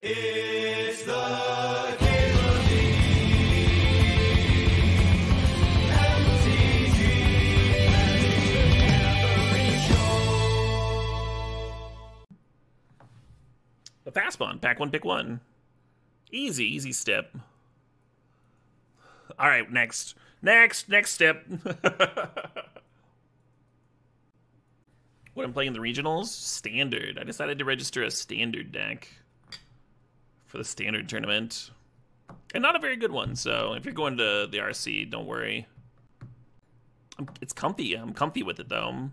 It's the game of the The Fastbond, pack one, pick one. Easy, easy step. All right, next step. What I'm playing in the regionals? Standard. I decided to register a standard deck for the standard tournament. And not a very good one, so if you're going to the RC, don't worry. It's comfy. I'm comfy with it, though.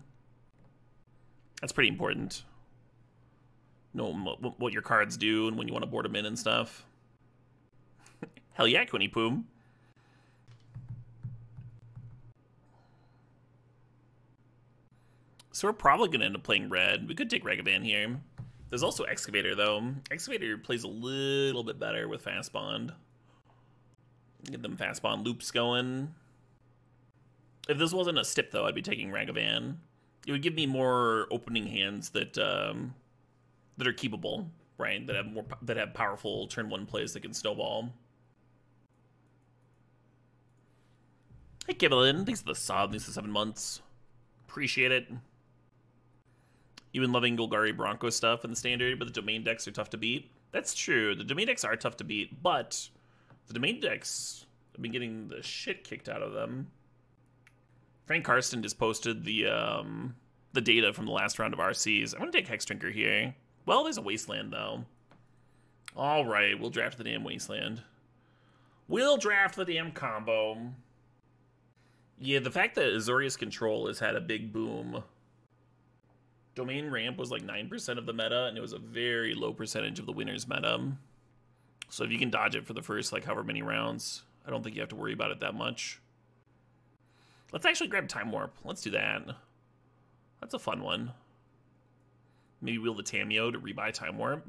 That's pretty important. Know what your cards do and when you want to board them in and stuff. Hell yeah, Quinny Poom. So we're probably going to end up playing red. We could take Regavan here. There's also Excavator, though. Excavator plays a little bit better with Fastbond. Get them Fastbond loops going. If this wasn't a stip, though, I'd be taking Regavan. It would give me more opening hands that that are keepable, right? That have powerful turn one plays that can snowball. Hey, Kibblin, thanks for the sub. Thanks for 7 months. Appreciate it. You've been loving Golgari Bronco stuff in the standard, but the domain decks are tough to beat. That's true. The domain decks are tough to beat, but the domain decks have been getting the shit kicked out of them. Frank Karsten just posted the data from the last round of RCs. I'm going to take Hexdrinker here. Well, there's a Wasteland, though. All right, we'll draft the damn Wasteland. We'll draft the damn combo. Yeah, the fact that Azorius Control has had a big boom. Domain Ramp was like 9% of the meta, and it was a very low percentage of the winner's meta. So if you can dodge it for the first, like, however many rounds, I don't think you have to worry about it that much. Let's actually grab Time Warp. Let's do that. That's a fun one. Maybe wheel the Tamiyo to rebuy Time Warp.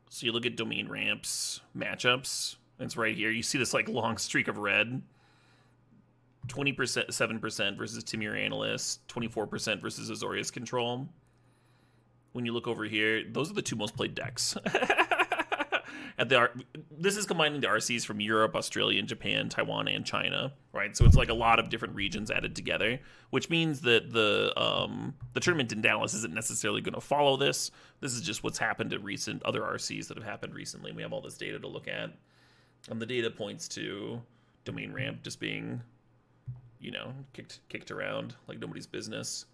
So you look at Domain Ramps matchups. It's right here. You see this like long streak of red. 20%, 7% versus Timur Analyst. 24% versus Azorius Control. When you look over here, those are the two most played decks. This is combining the RCs from Europe, Australia, Japan, Taiwan, and China, right? So it's like a lot of different regions added together, which means that the tournament in Dallas isn't necessarily going to follow this. This is just what's happened at recent other RCs that have happened recently. We have all this data to look at, and the data points to Domain Ramp just being, you know, kicked around like nobody's business.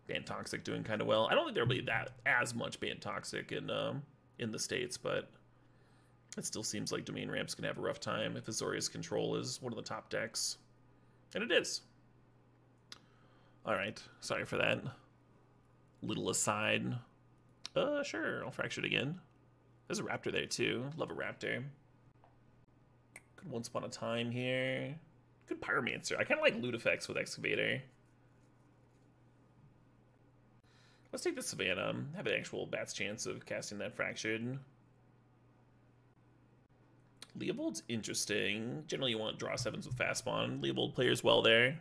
Banned Toxic doing kind of well. I don't think there'll be that as much Banned Toxic in the States, but it still seems like Domain Ramp's gonna have a rough time if Azorius Control is one of the top decks. And it is. Alright, sorry for that little aside. Sure, I'll fracture it again. There's a Raptor there too. Love a Raptor. Good Once Upon a Time here. Good Pyromancer. I kinda like loot effects with Excavator. Let's take the Savannah. Have an actual bat's chance of casting that Fractured. Leovold's interesting. Generally, you want draw 7s with Fastbond. Leovold players well there.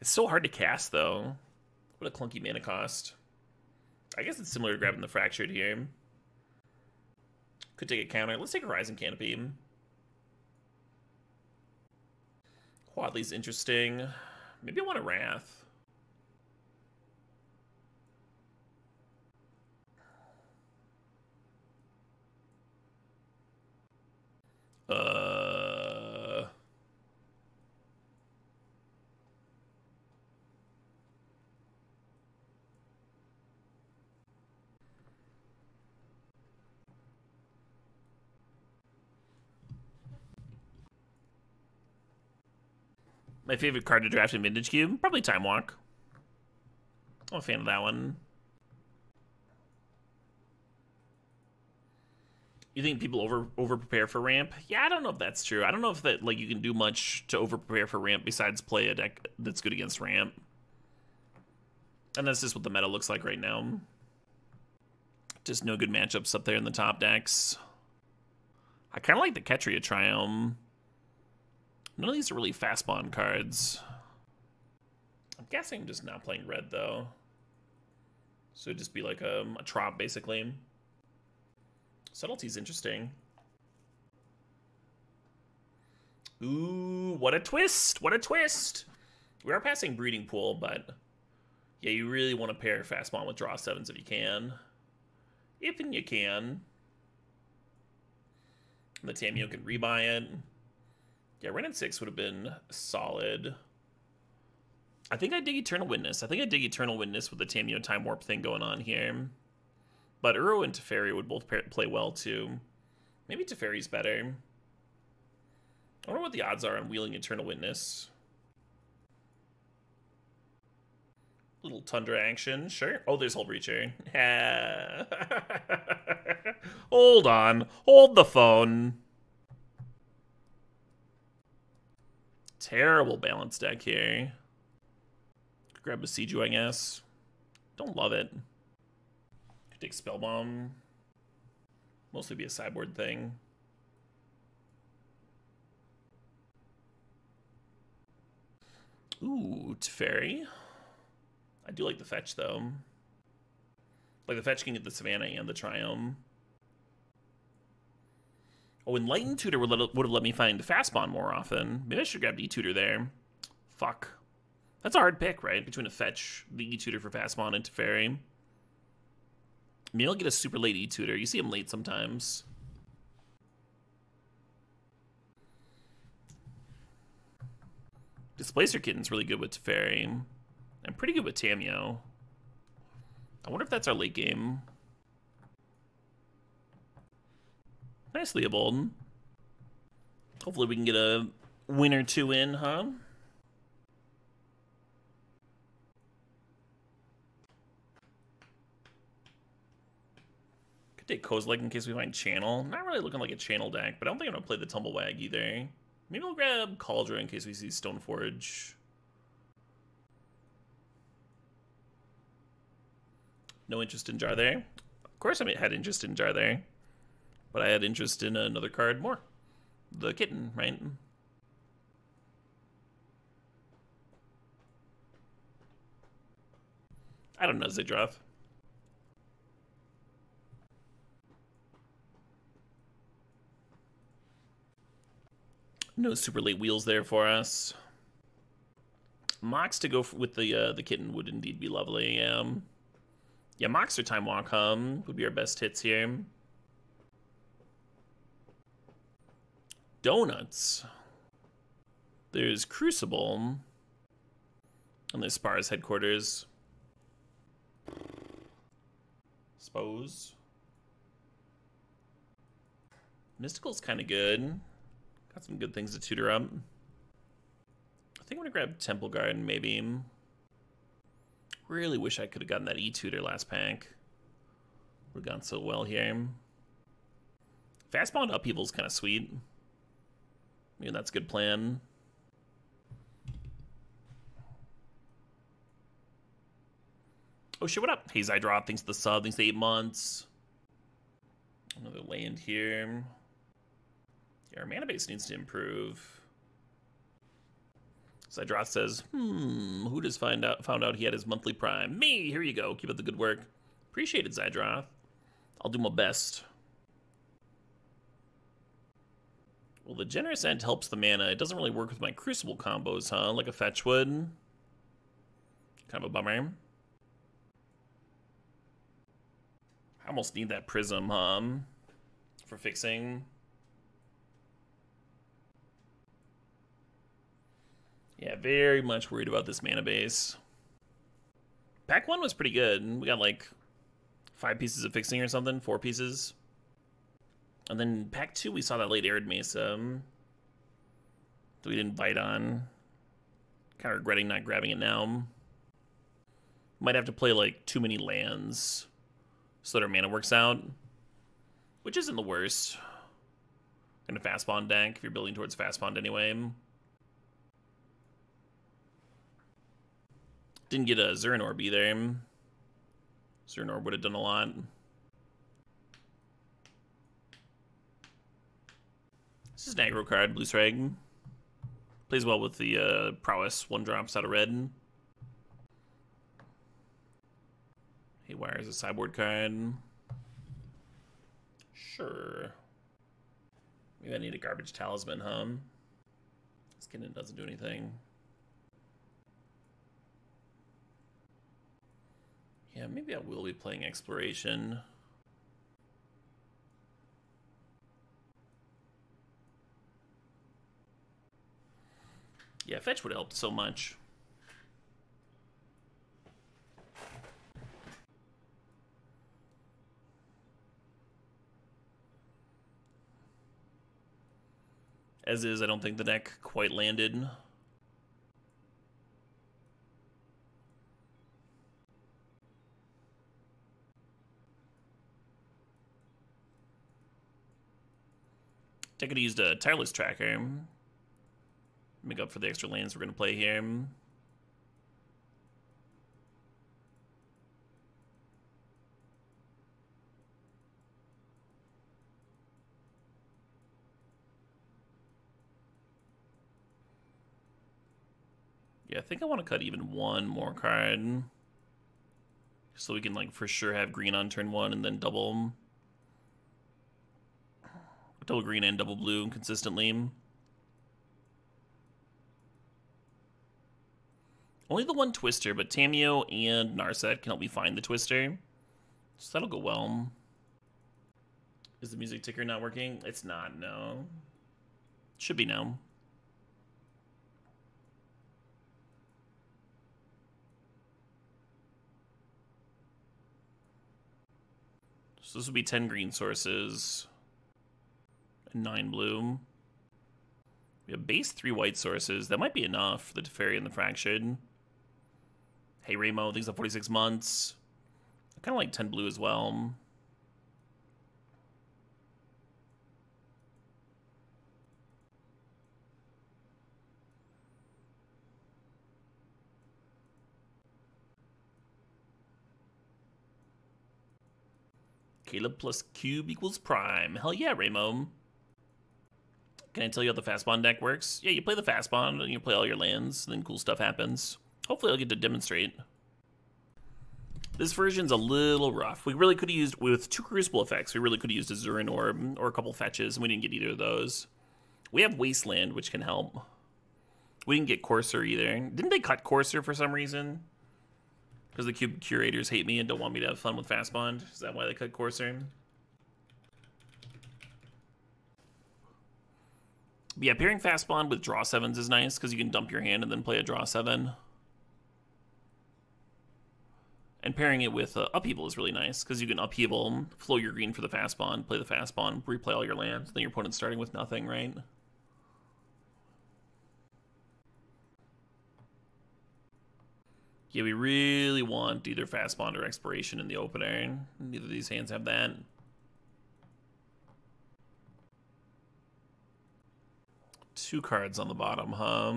It's so hard to cast, though. What a clunky mana cost. I guess it's similar to grabbing the Fractured here. Could take a counter. Let's take Horizon Canopy. Quadley's interesting. Maybe I want a Wrath. My favorite card to draft in Vintage Cube? Probably Time Walk. I'm a fan of that one. You think people over prepare for ramp? Yeah, I don't know if that's true. I don't know if that like you can do much to over prepare for ramp besides play a deck that's good against ramp. And that's just what the meta looks like right now. Just no good matchups up there in the top decks. I kind of like the Ketria Triome. None of these are really Fastbond cards. I'm guessing I'm just not playing red though. So it'd just be like a trop, basically. Subtlety's interesting. Ooh, what a twist! What a twist! We are passing Breeding Pool, but yeah, you really want to pair Fastbond with Draw 7s if you can. If and you can. The Tamiyo can rebuy it. Yeah, Ren at 6 would have been solid. I think I dig Eternal Witness. I think I dig Eternal Witness with the Tamiyo Time Warp thing going on here. But Uro and Teferi would both play well, too. Maybe Teferi's better. I wonder what the odds are on wheeling Eternal Witness. Little Tundra action, sure. Oh, there's Hullbreacher. Hold on. Hold the phone. Terrible balance deck here. Grab Boseiju, I guess. Don't love it. Could take Spellbomb. Mostly be a sideboard thing. Ooh, Teferi. I do like the fetch, though. Like, the fetch can get the Savannah and the Triome. Oh, Enlightened Tutor would have let me find Fastbond more often. Maybe I should grab E-Tutor there. Fuck. That's a hard pick, right? Between a fetch, the E-Tutor for Fastbond, and Teferi. Maybe I'll get a super late E-Tutor. You see him late sometimes. Displacer Kitten's really good with Teferi. And pretty good with Tamiyo. I wonder if that's our late game. Nice Leobold. Hopefully we can get a win or two in, huh? Could take Kozilek in case we find Channel. Not really looking like a Channel deck, but I don't think I'm going to play the Tumblewag either. Maybe we'll grab Kaldra in case we see Stoneforge. No interest in Jar there. Of course I had interest in Jar there. But I had interest in another card more. The Kitten, right? I don't know, Zidroth. No super late wheels there for us. Mox to go with the Kitten would indeed be lovely. Yeah, Mox or Time Walk would be our best hits here. Donuts. There's Crucible. And there's Spar's headquarters. Suppose. Mystical's kind of good. Got some good things to tutor up. I think I'm going to grab Temple Garden, maybe. Really wish I could have gotten that E-Tutor last pack. Would have gone so well here. Fastbond Upheaval's kind of sweet. Maybe that's a good plan. Oh shit, what up? Hey, Zydrop, thanks for the sub, thanks for the 8 months. Another land here. Yeah, our mana base needs to improve. Zydroth says, who just found out he had his monthly prime? Me! Here you go. Keep up the good work. Appreciate it, Zydroth. I'll do my best. Well, the Generous Ent helps the mana. It doesn't really work with my Crucible combos, huh? Like a fetch would. Kind of a bummer. I almost need that Prism, for fixing. Yeah, very much worried about this mana base. Pack 1 was pretty good. We got like 5 pieces of fixing or something, 4 pieces. And then pack 2, we saw that late Arid Mesa that we didn't bite on. Kind of regretting not grabbing it now. Might have to play like too many lands so that our mana works out, which isn't the worst in a Fastbond deck if you're building towards Fastbond anyway. Didn't get a Zern Orb either. Zern Orb would have done a lot. This is an aggro card, Blue Strike. Plays well with the Prowess 1-drops out of red. Haywire is a sideboard card. Sure. Maybe I need a garbage talisman, huh? This kitten doesn't do anything. Yeah, maybe I will be playing Exploration. Yeah, fetch would help so much. As is, I don't think the deck quite landed. I could have used a Tireless Tracker. Make up for the extra lands we're going to play here. Yeah, I think I want to cut even one more card. So we can, like, for sure have green on turn one and then double green and double blue consistently. Only the one Twister, but Tamiyo and Narset can help me find the Twister. So that'll go well. Is the music ticker not working? It's not, no. Should be now. So this would be 10 green sources and 9 blue. We have base 3 white sources. That might be enough for the Teferi and the Fractured. Hey, Ramo, things up 46 months. I kind of like 10 blue as well. Caleb plus cube equals prime. Hell yeah, Ramo. Can I tell you how the Fastbond deck works? Yeah, you play the Fastbond and you play all your lands, and then cool stuff happens. Hopefully I'll get to demonstrate. This version's a little rough. We really could have used, with 2 Crucible effects, we really could have used a Zurin Orb or a couple fetches, and we didn't get either of those. We have Wasteland, which can help. We didn't get Courser either. Didn't they cut Courser for some reason? Because the cube curators hate me and don't want me to have fun with Fastbond. Is that why they cut Courser? But yeah, pairing Fastbond with draw 7s is nice because you can dump your hand and then play a draw 7. And pairing it with Upheaval is really nice because you can Upheaval, flow your green for the Fastbond, play the Fastbond, replay all your lands, then your opponent's starting with nothing, right? Yeah, we really want either Fastbond or Exploration in the opener. Neither of these hands have that. Two cards on the bottom, huh?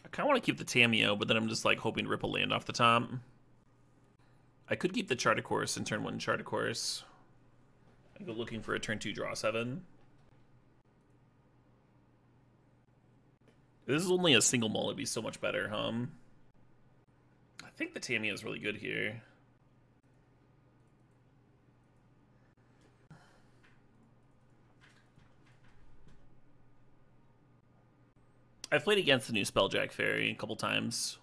I kind of want to keep the Tamiyo, but then I'm just like hoping to rip a land off the top. I could keep the Chart a Course and turn 1 Chart a Course. I go looking for a turn 2 draw 7. This is only a single mull, it'd be so much better, huh? I think the Tamiyo is really good here. I've played against the new Spelljack Fairy a couple times.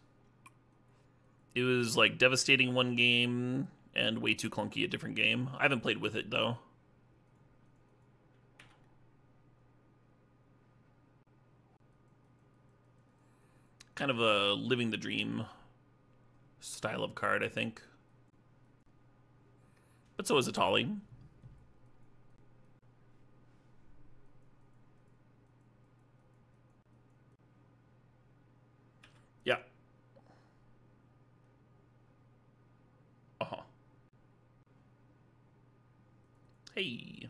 It was like devastating one game and way too clunky a different game. I haven't played with it though. Kind of a living the dream style of card, I think. But so is Atali. Yeah. Uh-huh. Hey.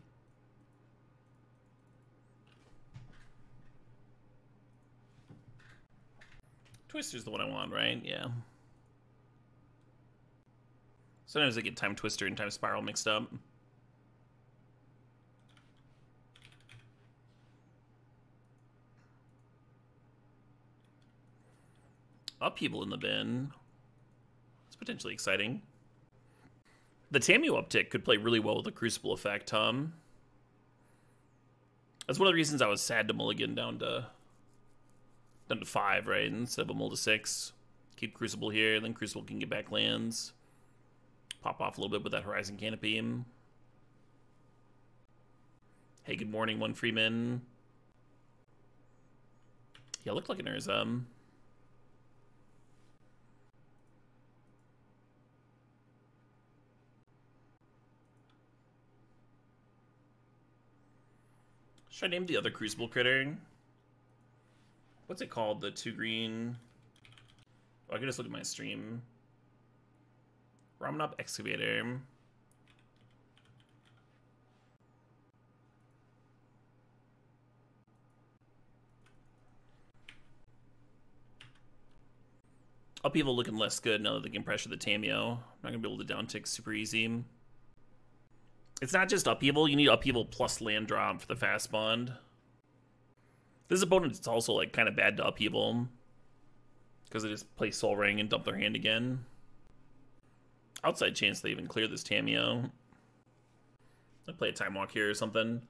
Twister's the one I want, right? Yeah. Sometimes I get Timetwister and Time Spiral mixed up. Upheaval in the bin. potentially exciting. The Tamiyo uptick could play really well with the Crucible effect, That's one of the reasons I was sad to mulligan down to 5, right? Instead of a mull to 6. Keep Crucible here, then Crucible can get back lands. Pop off a little bit with that Horizon Canopy. Hey, good morning, One Freeman. Yeah, looked like an Urza. Should I name the other Crucible critter? What's it called? The 2 green. Oh, I can just look at my stream. Ramunap Excavator. Upheaval looking less good now that they can pressure the Tamiyo. Not gonna be able to downtick super easy. It's not just Upheaval, you need Upheaval plus land drop for the Fastbond. This opponent is also like kind of bad to Upheaval. Because they just play Soaring and dump their hand again. Outside chance they even clear this Tamiyo. I'll play a Time Walk here or something.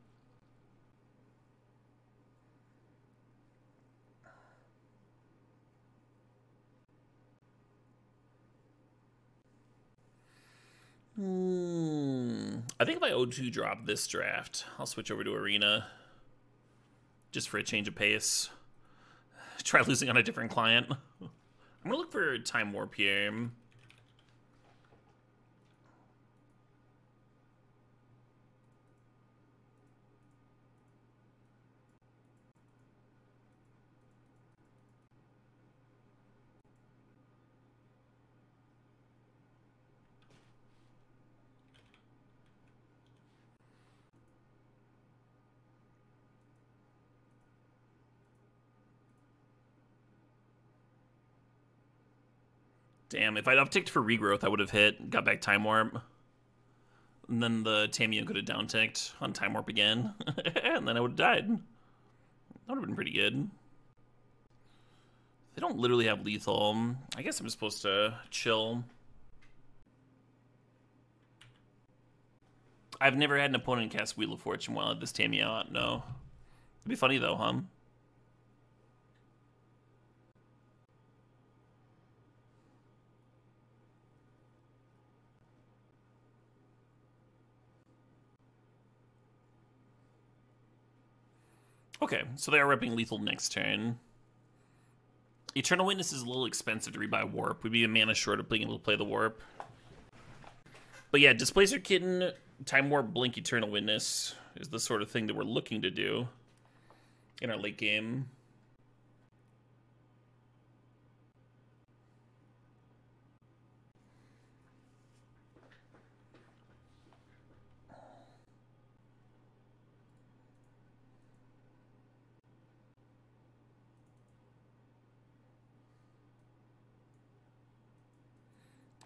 I think if I O2 drop this draft, I'll switch over to Arena. Just for a change of pace. Try losing on a different client. I'm gonna look for Time Warp here. Damn, if I'd upticked for Regrowth, I would have hit, got back Time Warp. And then the Tamiyo could have downticked on Time Warp again. And then I would have died. That would have been pretty good. They don't literally have lethal. I guess I'm supposed to chill. I've never had an opponent cast Wheel of Fortune while I had this Tamiyo out, no. It'd be funny though, huh? Okay, so they are repping lethal next turn. Eternal Witness is a little expensive to rebuy Warp. We'd be a mana short of being able to play the Warp. But yeah, Displacer Kitten, Time Warp, Blink, Eternal Witness is the sort of thing that we're looking to do in our late game.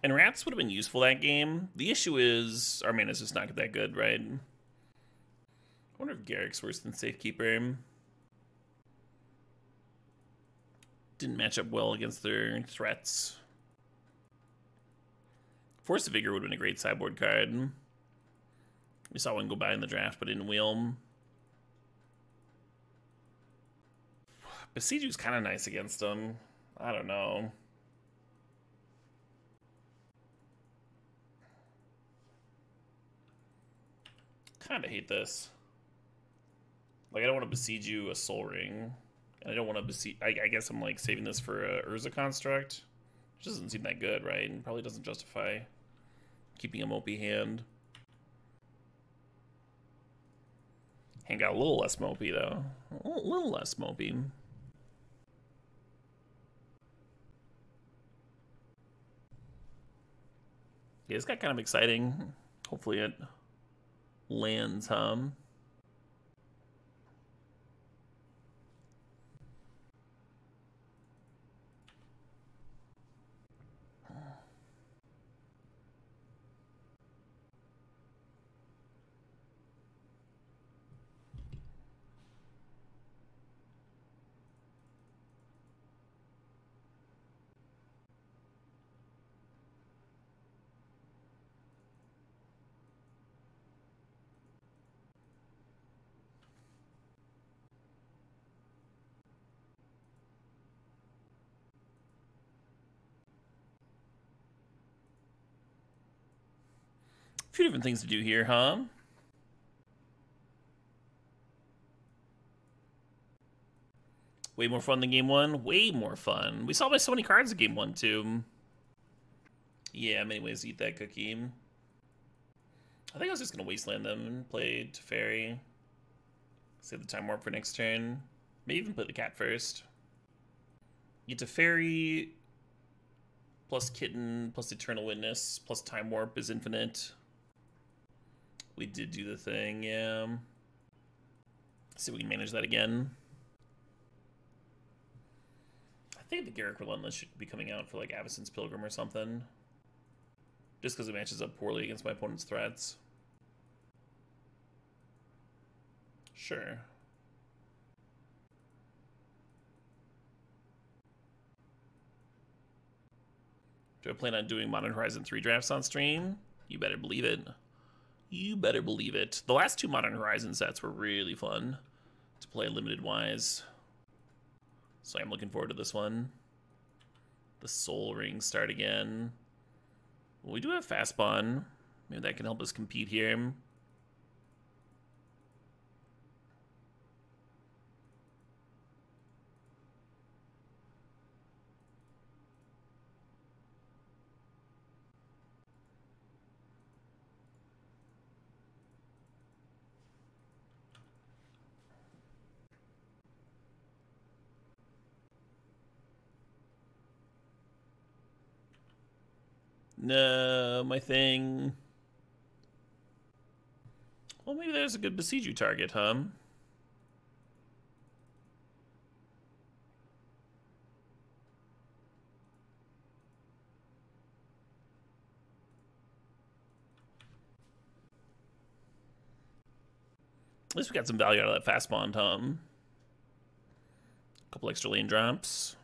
And Rats would have been useful that game. The issue is our mana's just not that good, right? I wonder if Garruk's worse than Safekeeper. Didn't match up well against their threats. Force of Vigor would have been a great sideboard card. We saw one go by in the draft, but didn't wheel. Boseiju's kind of nice against them. I don't know. Kind of hate this. Like, I don't want to Boseiju a Soul Ring. And I don't want to Boseiju... I guess I'm, like, saving this for a Urza Construct. Which doesn't seem that good, right? And probably doesn't justify keeping a Mopey hand. Hand got a little less Mopey, though. A little less Mopey. Yeah, this got kind of exciting. Hopefully it lands, few different things to do here, huh? Way more fun than game one. Way more fun. We saw by so many cards in game one, too. Yeah, many ways to eat that cookie. I think I was just going to Wasteland them and play Teferi. Save the time warp for next turn. Maybe even play the cat first. Get Teferi plus Kitten plus Eternal Witness plus time warp is infinite. We did do the thing, yeah. Let's see if we can manage that again. I think the Garruk Relentless should be coming out for like Avacyn's Pilgrim or something. Just because it matches up poorly against my opponent's threats. Sure. Do I plan on doing Modern Horizon 3 drafts on stream? You better believe it. You better believe it. The last two Modern Horizon sets were really fun to play limited-wise. So I'm looking forward to this one. The Soul Rings start again. Well, we do have Fastbond. Maybe that can help us compete here. No, my thing. Well, maybe there's a good Boseiju target, huh? At least we got some value out of that Fastbond, huh? A couple extra lane drops.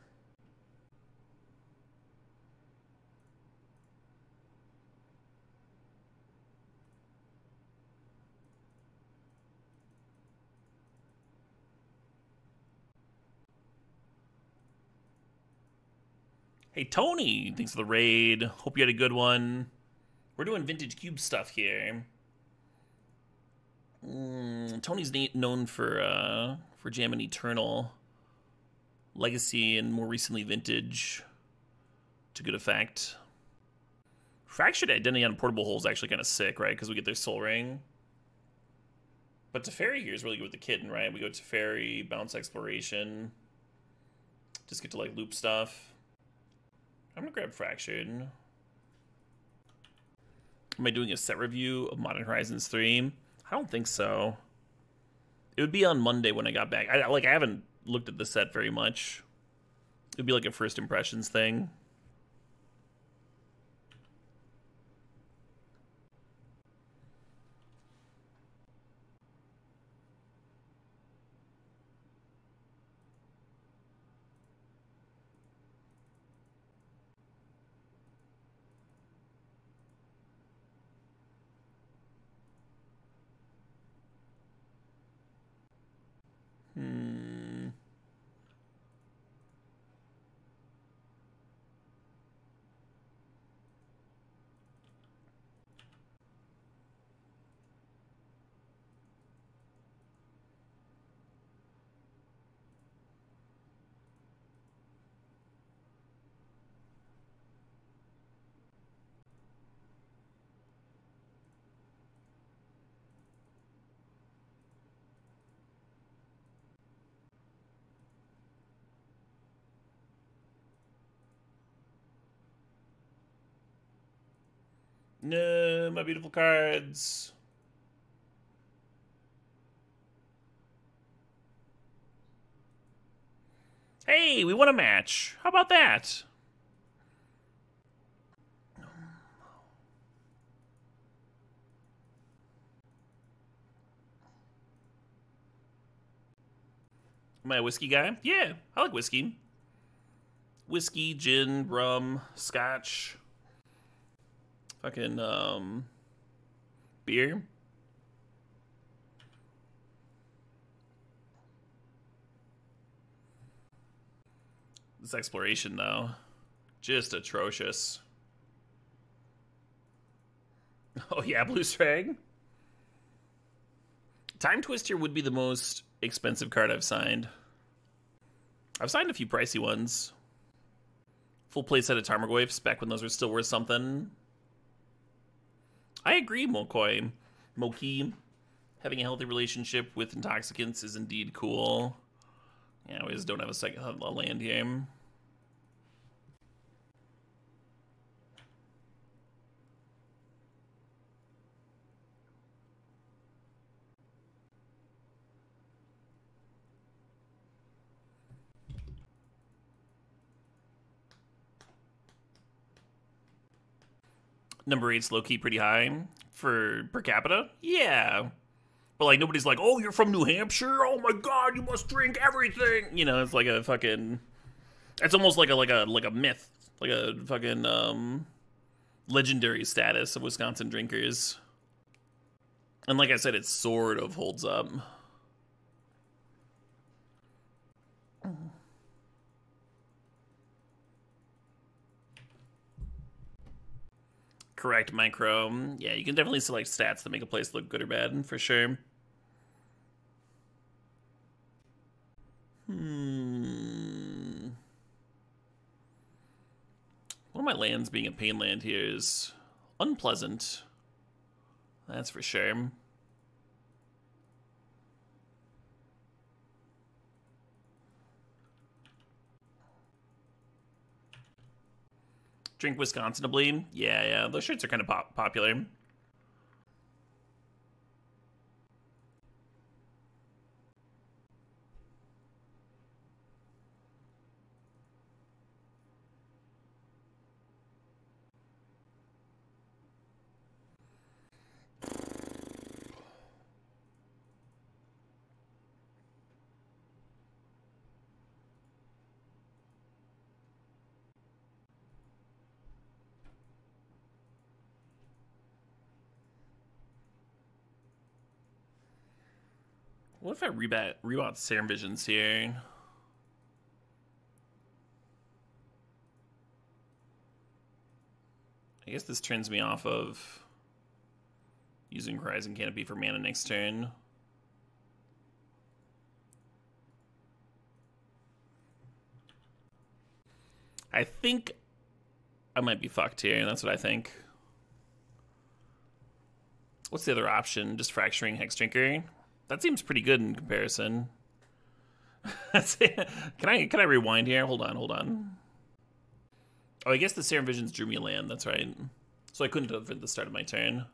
Hey, Tony, thanks for the raid. Hope you had a good one. We're doing vintage cube stuff here. Tony's known for jamming Eternal, Legacy, and more recently Vintage to good effect. Fractured Identity on Portable Hole is actually kind of sick, right? Because we get their Soul Ring. But Teferi here is really good with the Kitten, right? We go Teferi, Bounce Exploration. Just get to, like, loop stuff. I'm gonna grab Fractured. Am I doing a set review of Modern Horizons 3? I don't think so. It would be on Monday when I got back. I haven't looked at the set very much. It would be like a first impressions thing. No, my beautiful cards. Hey, we won a match. How about that? Am I a whiskey guy? Yeah, I like whiskey. Whiskey, gin, rum, scotch. Fucking, beer. This exploration, though, just atrocious. Oh yeah, Blue Strag. Timetwister would be the most expensive card I've signed. I've signed a few pricey ones. Full playset of Tarmogoyfs back when those were still worth something. I agree, Moki. Having a healthy relationship with intoxicants is indeed cool. Yeah, we just don't have a land game. Number 8's low-key pretty high for per capita. Yeah. But, like, nobody's like, oh, you're from New Hampshire? Oh, my God, you must drink everything. You know, it's like a fucking... It's almost like a myth. Like a fucking, legendary status of Wisconsin drinkers. And like I said, it sort of holds up. Correct, Micro. Yeah, you can definitely select stats that make a place look good or bad, for sure. One of my lands being a pain land here is unpleasant. That's for sure. Drink Wisconsinably. Yeah, those shirts are kind of popular. What if I rebought Serum Visions here? I guess this turns me off of using Horizon Canopy for mana next turn. I think I might be fucked here. That's what I think. What's the other option? Just Fracturing Hexdrinker? That seems pretty good in comparison. Can I rewind here? Hold on. Oh, I guess the Serum Visions drew me a land, that's right. So I couldn't have at the start of my turn.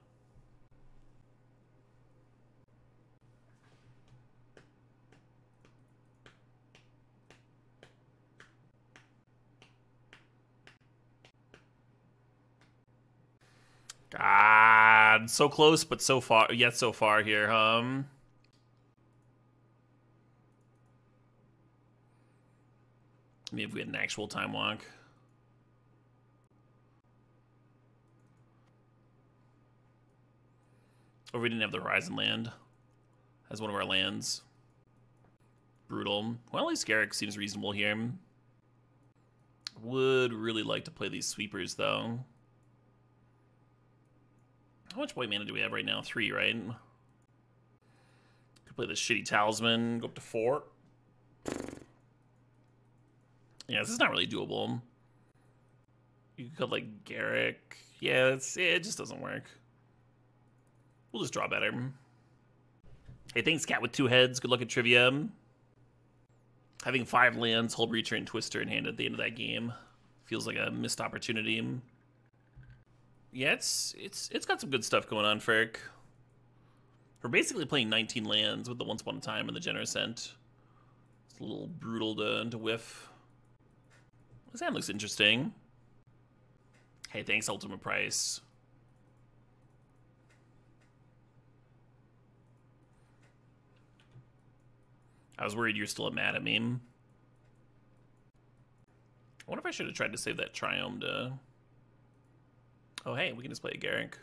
God, so close, but so far, yet so far here, Maybe if we had an actual time walk. Or we didn't have the Horizon land as one of our lands. Brutal. Well, at least Garruk seems reasonable here. Would really like to play these sweepers, though. How much white mana do we have right now? 3, right? Could play this shitty Talisman, go up to 4. Yeah, this is not really doable. You could, like, Garruk. Yeah, it just doesn't work. We'll just draw better. Hey, thanks, Cat with 2 heads. Good luck at trivia. Having 5 lands, Hullbreacher, and Twister in hand at the end of that game feels like a missed opportunity. Yeah, it's got some good stuff going on, Ferric. We're basically playing 19 lands with the Once Upon a Time and the Generous Ent. It's a little brutal to whiff. This hand looks interesting. Hey, thanks, Ultimate Price. I was worried you're still mad at me. I wonder if I should have tried to save that Triome to... Oh, hey, we can just play a Garruk.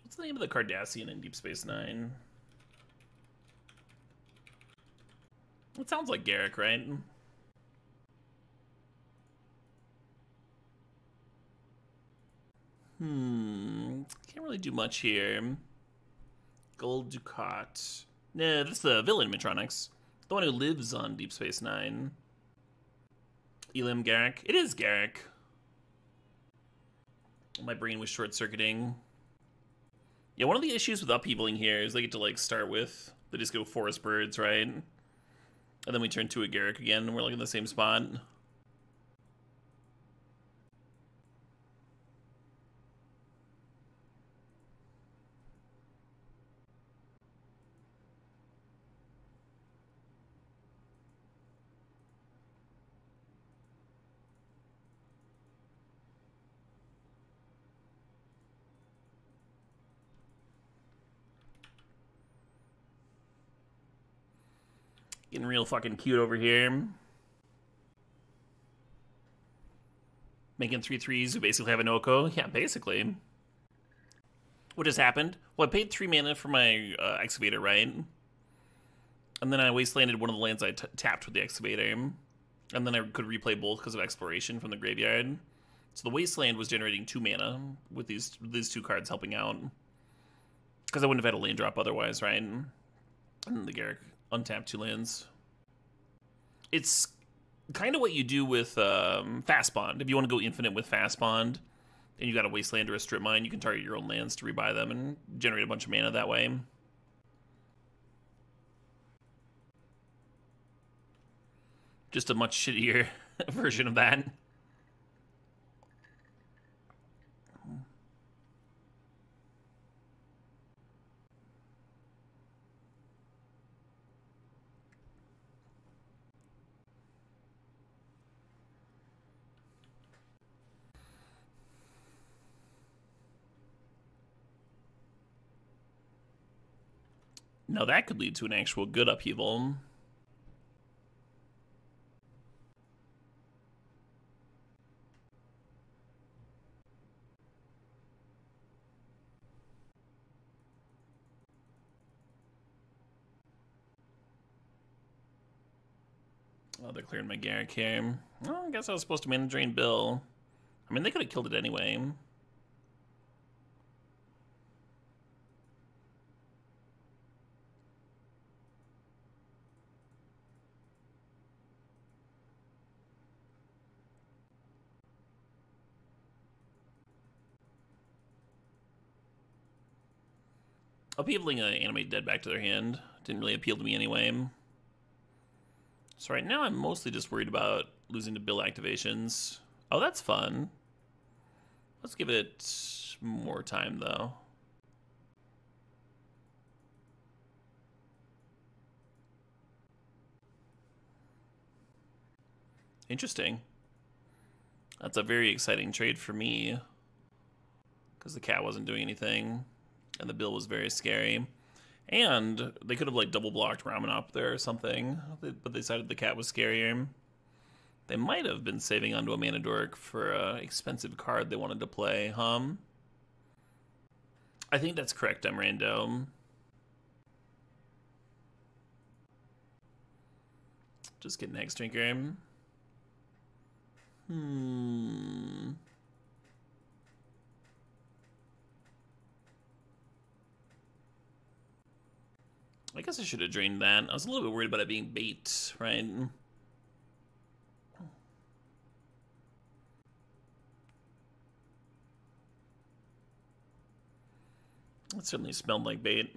What's the name of the Cardassian in Deep Space Nine? It sounds like Garruk, right? Can't really do much here. Gold Ducat. Nah, that's the villain Matronics. The one who lives on Deep Space Nine. Elim Garruk. It is Garruk. My brain was short-circuiting. Yeah, one of the issues with upheavaling here is they get to, like, start with... They just go Forest Birds, right? And then we turn to a Garruk again, and we're, like, in the same spot. Getting real fucking cute over here. Making 3/3s who basically have an Oko. Yeah, basically. What just happened? Well, I paid 3 mana for my Excavator, right? And then I wastelanded one of the lands I tapped with the Excavator. And then I could replay both because of Exploration from the graveyard. So the Wasteland was generating 2 mana with these 2 cards helping out. Because I wouldn't have had a land drop otherwise, right? And then the Garruk untap 2 lands. It's kind of what you do with Fastbond. If you want to go infinite with Fastbond, and you got a Wasteland or a Strip Mine, you can target your own lands to rebuy them and generate a bunch of mana that way. Just a much shittier version of that. Now that could lead to an actual good upheaval. Oh, they're clearing my Garruk here. Well, I guess I was supposed to mana drain Bill. I mean, they could have killed it anyway. Upheavaling an animate dead back to their hand didn't really appeal to me anyway. So right now I'm mostly just worried about losing to Bill activations. Oh, that's fun. Let's give it more time, though. Interesting. That's a very exciting trade for me. Because the cat wasn't doing anything. And the Bill was very scary. And they could have, like, double blocked Ramunap there or something. But they decided the cat was scarier. They might have been saving onto a mana dork for an expensive card they wanted to play, I think that's correct, I'm random. Just get an X Drinker. I guess I should have drained that. I was a little bit worried about it being bait, right? It certainly smelled like bait.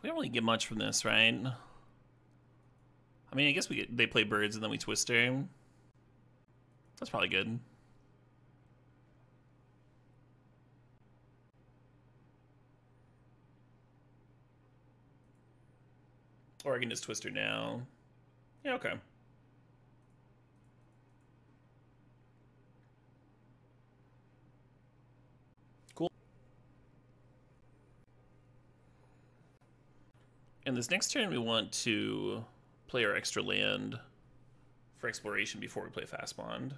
We don't really get much from this, right? I mean, I guess they play birds and then we Twister. That's probably good. Or I can just Twister now. Yeah, okay. Cool. And this next turn we want to play our extra land for exploration before we play Fastbond.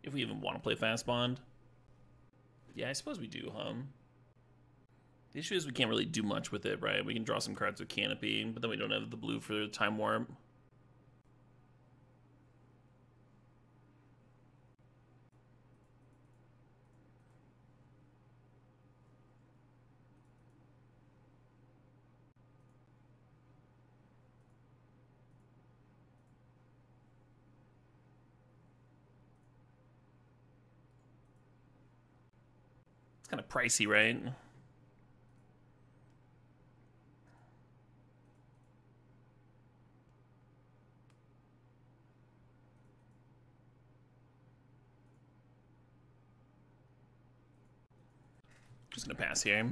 If we even want to play Fastbond. Yeah, I suppose we do, huh? The issue is we can't really do much with it, right? We can draw some cards with Canopy, but then we don't have the blue for Time Warp. It's kind of pricey, right? Just gonna pass here.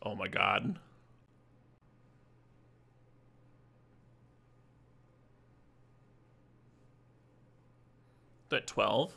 Oh my god. At 12.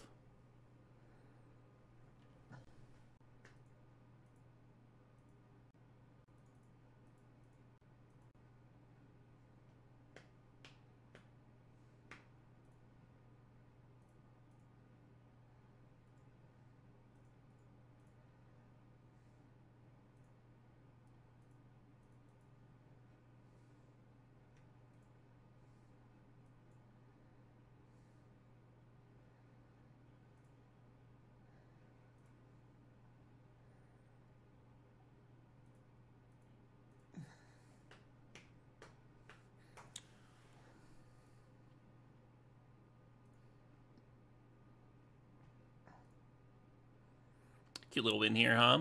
Cute little win here, huh?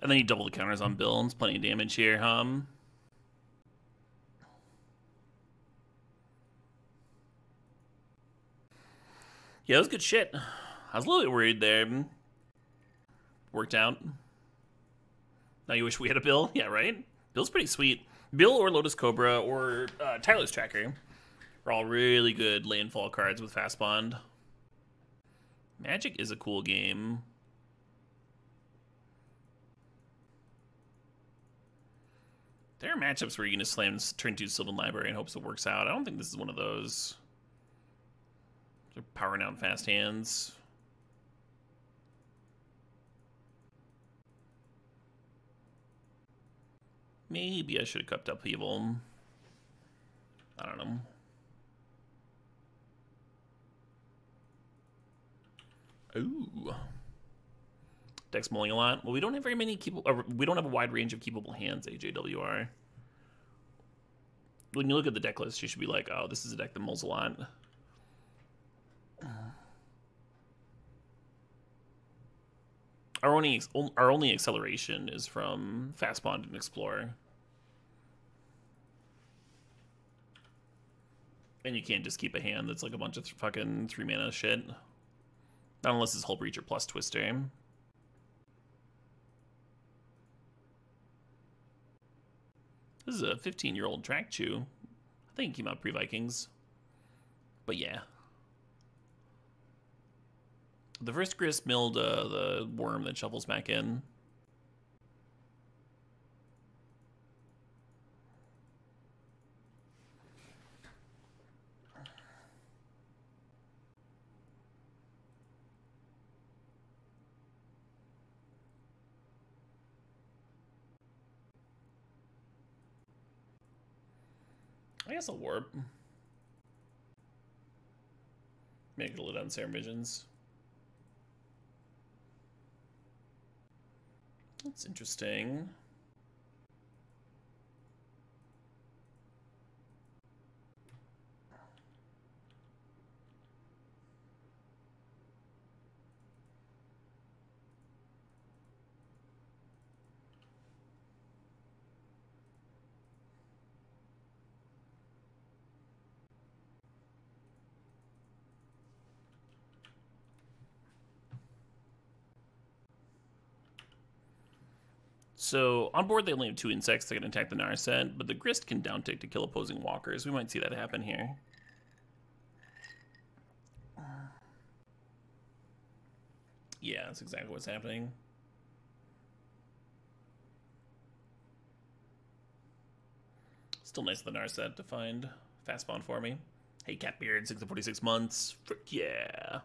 And then you double the counters on Bills. Plenty of damage here, huh? Yeah, that was good shit. I was a little bit worried there. Worked out. Now you wish we had a Bill? Yeah, right? Bill's pretty sweet. Bill or Lotus Cobra or Tyler's Tracker are all really good landfall cards with Fastbond. Magic is a cool game. There are matchups where you can just slam turn 2 Sylvan Library in hopes it works out. I don't think this is one of those. They're powering out fast hands. Maybe I should have cupped Upheaval. I don't know. Ooh. Deck's mulling a lot. Well, we don't have very many we don't have a wide range of keepable hands, AJWR. When you look at the deck list, you should be like, oh, this is a deck that mulls a lot. Our only acceleration is from Fastbond and Explorer. And you can't just keep a hand that's like a bunch of fucking 3-mana shit. Not unless it's Hullbreacher plus Twister. This is a 15-year-old track chew. I think it came out pre-Vikings. But yeah. The first Grist milled the worm that shuffles back in. I guess I'll warp. Make it a little on Serum Visions. That's interesting. So, on board they only have 2 insects that can attack the Narset, but the Grist can downtick to kill opposing walkers. We might see that happen here. Yeah, that's exactly what's happening. Still nice of the Narset to find Fastbond for me. Hey, Catbeard, 6 to 46 months. Frick yeah.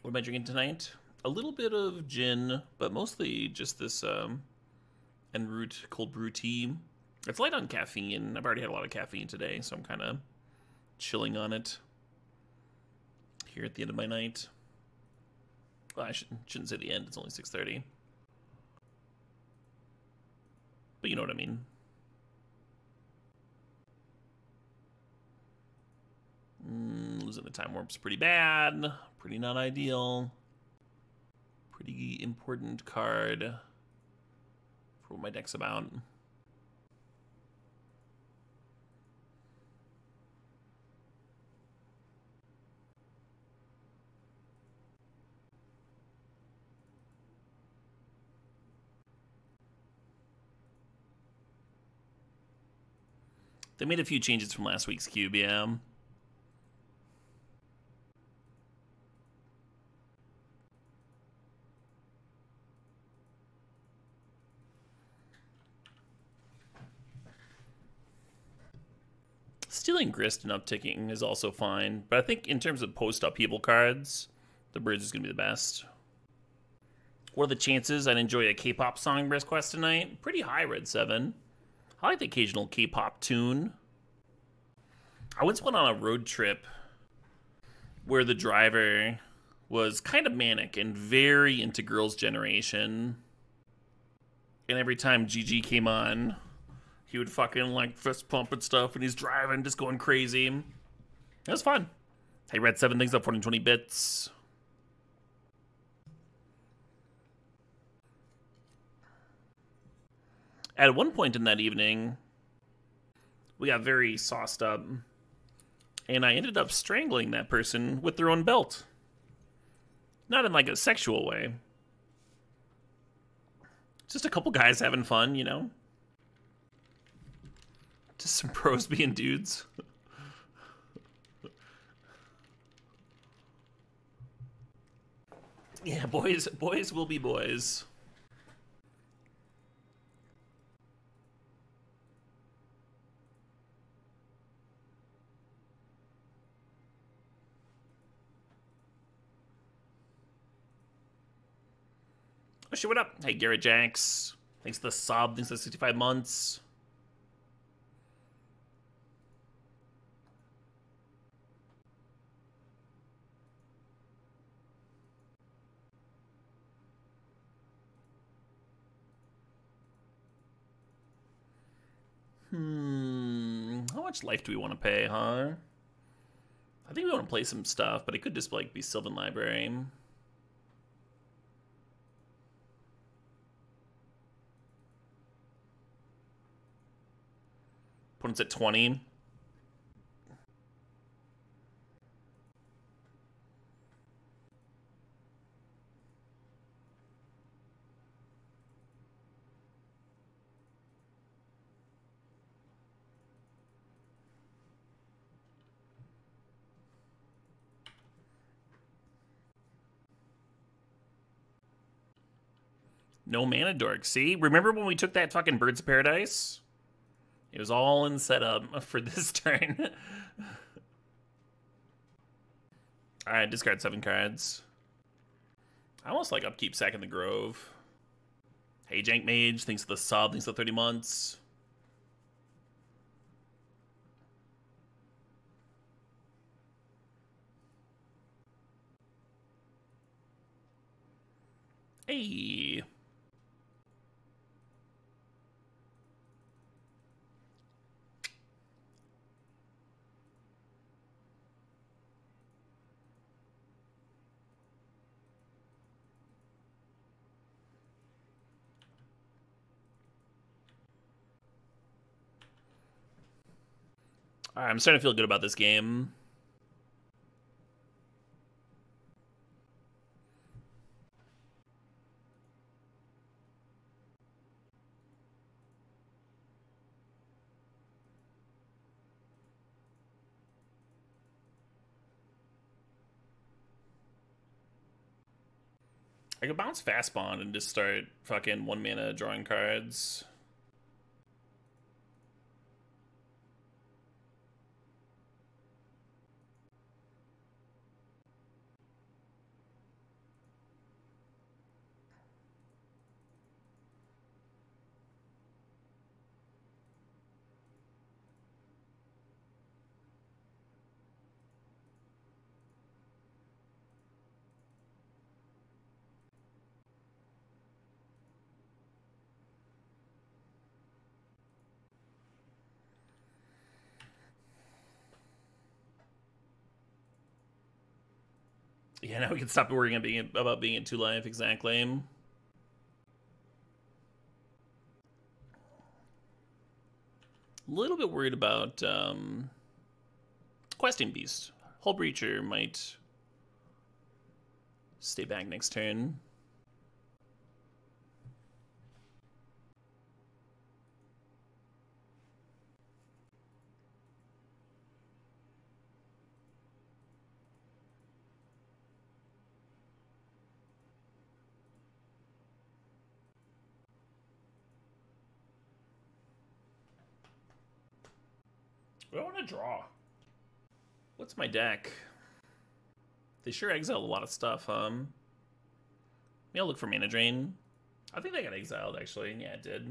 What am I drinking tonight? A little bit of gin, but mostly just this en route cold brew tea. It's light on caffeine. I've already had a lot of caffeine today, so I'm kind of chilling on it here at the end of my night. Well, I shouldn't say the end. It's only 6:30. But you know what I mean. Losing the time warp's pretty bad. Pretty not ideal. Pretty important card for what my deck's about. They made a few changes from last week's cube, yeah. Stealing Grist and upticking is also fine, but I think in terms of post-upheaval cards, the Bridge is going to be the best. What are the chances I'd enjoy a K-pop song request tonight? Pretty high, Red 7. I like the occasional K-pop tune. I once went on a road trip where the driver was kind of manic and very into Girls' Generation. And every time GG came on, he would fucking like fist pump and stuff, and he's driving, just going crazy. It was fun. Hey, Red 7, thanks up 420 bits. At one point in that evening, we got very sauced up, and I ended up strangling that person with their own belt. Not in like a sexual way. Just a couple guys having fun, you know? Just some pros being dudes. Yeah, boys will be boys. Oh shit, what up? Hey, Garrett Jax. Thanks for the sub. Thanks for the 65 months. How much life do we want to pay, huh? I think we want to play some stuff, but it could just like be Sylvan Library. Opponent's at 20. No mana dork. See? Remember when we took that fucking Birds of Paradise? It was all in setup for this turn. Alright, discard 7 cards. I almost like upkeep Sack in the Grove. Hey, Jank Mage. Thanks for the sub. Thanks for the 30 months. Hey. All right, I'm starting to feel good about this game. I could bounce Fastbond and just start fucking 1 mana drawing cards. Yeah, now we can stop worrying about being at 2 life, exactly. A little bit worried about Questing Beast. Hullbreacher might stay back next turn. I want to draw. What's my deck? They sure exiled a lot of stuff, Maybe I'll look for mana drain. I think they got exiled, actually. Yeah, it did.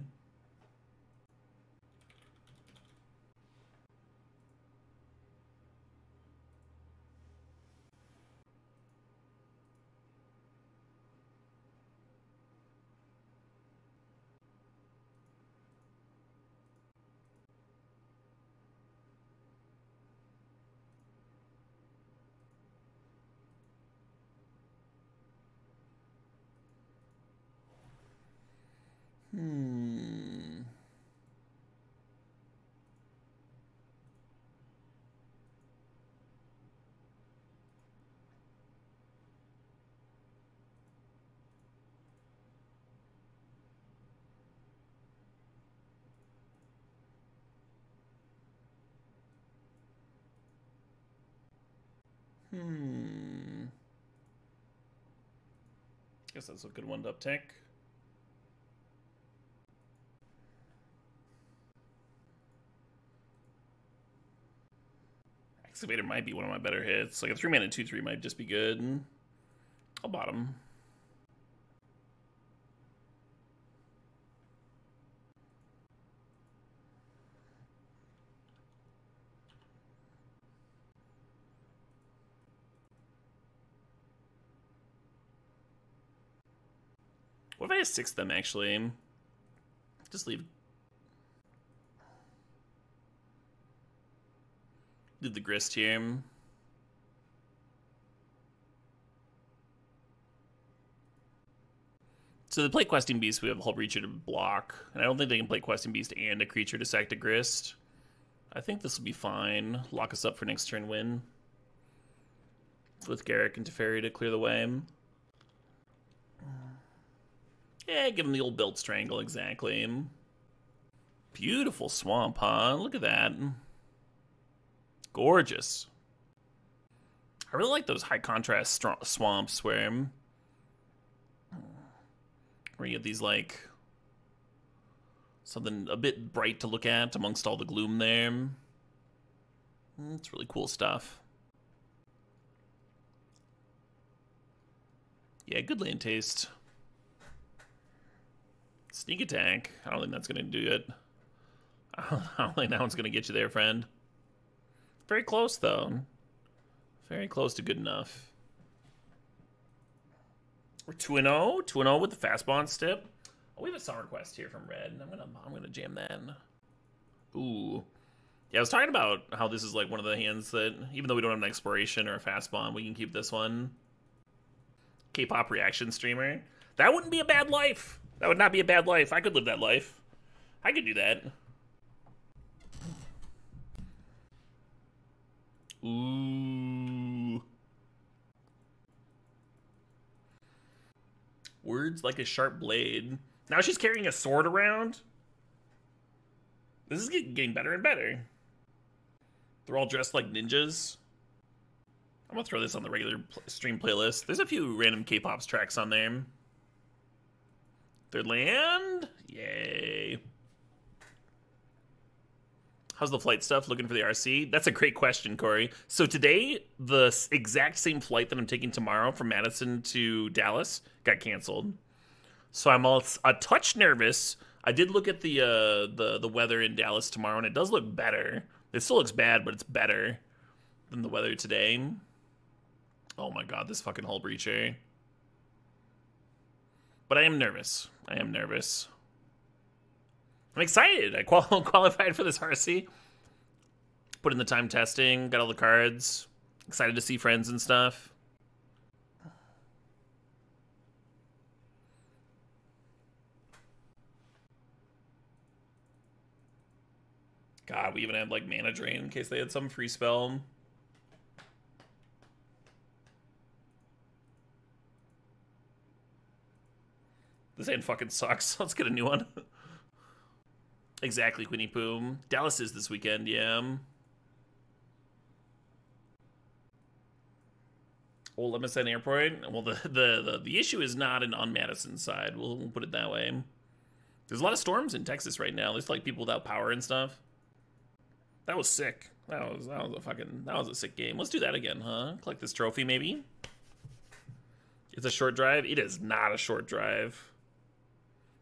Guess that's a good one to uptick. Excavator might be one of my better hits. Like a 3 mana 2/3 might just be good. I'll bottom. What if I just 6 them, actually? Just leave the grist here. So they play Questing Beast, we have Hullbreacher to block. And I don't think they can play Questing Beast and a creature to sack the grist. I think this will be fine. Lock us up for next turn win. With Garruk and Teferi to clear the way. Yeah, give him the old Built Strangle, exactly. Beautiful swamp, huh? Look at that. Gorgeous. I really like those high contrast swamps where you get these, like, something a bit bright to look at amongst all the gloom there. It's really cool stuff. Yeah, good land taste. Sneak attack. I don't think that's going to do it. I don't think that one's going to get you there, friend. Very close, though. Very close to good enough. We're 2-0. 2-0 with the Fastbond Stip. Oh, we have a song request here from Red. I'm gonna jam that in. Ooh. Yeah, I was talking about how this is like one of the hands that, even though we don't have an Exploration or a Fastbond, we can keep this one. K-pop reaction streamer. That wouldn't be a bad life. That would not be a bad life. I could live that life. I could do that. Ooh. Words like a sharp blade. Now she's carrying a sword around. This is getting better and better. They're all dressed like ninjas. I'm gonna throw this on the regular stream playlist. There's a few random K-pop's tracks on there. Third land? Yay. How's the flight stuff? Looking for the RC? That's a great question, Corey. So today, the exact same flight that I'm taking tomorrow from Madison to Dallas got canceled. So I'm a touch nervous. I did look at the weather in Dallas tomorrow, and it does look better. It still looks bad, but it's better than the weather today. Oh my god, this fucking Hullbreacher. But I am nervous. I am nervous. I'm excited. I qualified for this RC. Put in the time testing. Got all the cards. Excited to see friends and stuff. God, we even had like mana drain in case they had some free spell. This hand fucking sucks. Let's get a new one. Exactly, Queenie Poo. Dallas is this weekend, yeah. Old MSN Airport. Well, the issue is not on Madison's side. We'll put it that way. There's a lot of storms in Texas right now. There's like people without power and stuff. That was sick. That was a sick game. Let's do that again, huh? Collect this trophy, maybe. It's a short drive. It is not a short drive.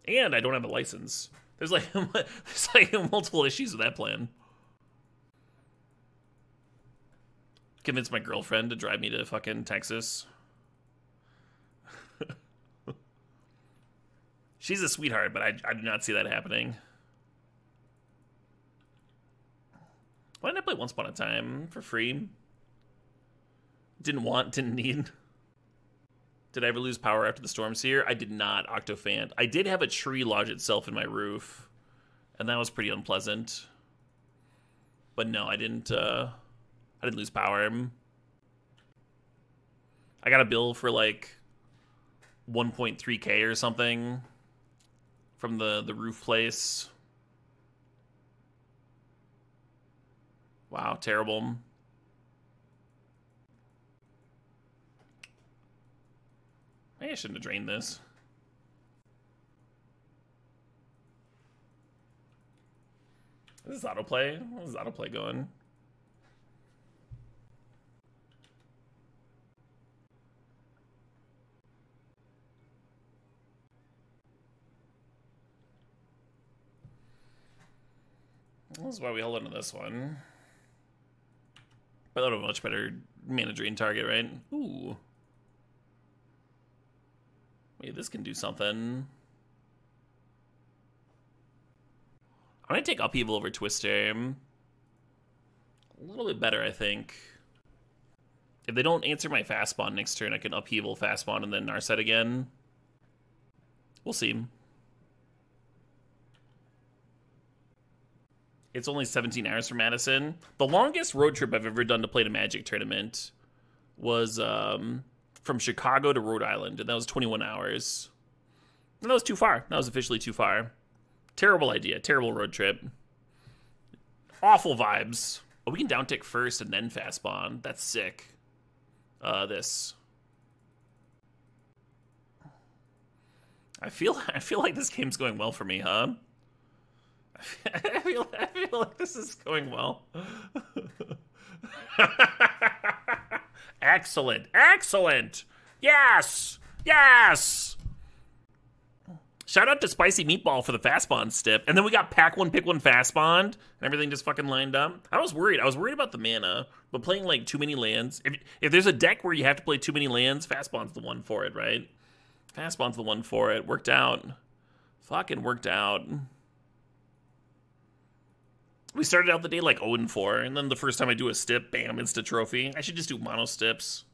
And I don't have a license. There's like multiple issues with that plan. Convince my girlfriend to drive me to fucking Texas. She's a sweetheart, but I do not see that happening. Why didn't I play Once Upon a Time for free? Didn't need. Did I ever lose power after the Storm Seer? I did not, Octofant. I did have a tree lodge itself in my roof, and that was pretty unpleasant. But no, I didn't lose power. I got a bill for like 1.3K or something from the roof place. Wow, terrible. Maybe I shouldn't have drained this. This is autoplay. What is autoplay going? This is why we held on to this one. But that would have a much better mana drain target, right? Ooh. Wait, this can do something. I'm gonna take Upheaval over Twister. A little bit better, I think. If they don't answer my Fastbond next turn, I can Upheaval, Fastbond, and then Narset again. We'll see. It's only 17 hours from Madison. The longest road trip I've ever done to play in a Magic tournament was from Chicago to Rhode Island, and that was 21 hours. And that was too far. That was officially too far. Terrible idea. Terrible road trip. Awful vibes. Oh, we can down tick first and then Fastbond. That's sick. This. I feel like this game's going well for me, huh? I feel like this is going well. Excellent. Excellent. Yes. Yes. Shout out to Spicy Meatball for the Fastbond stip. And then we got pack one, pick one Fastbond. And everything just fucking lined up. I was worried. I was worried about the mana. But playing like too many lands. If there's a deck where you have to play too many lands, Fastbond's the one for it, right? Fastbond's the one for it. Worked out. Fucking worked out. We started out the day like 0-4, and then the first time I do a stip, bam, insta trophy. I should just do mono stips.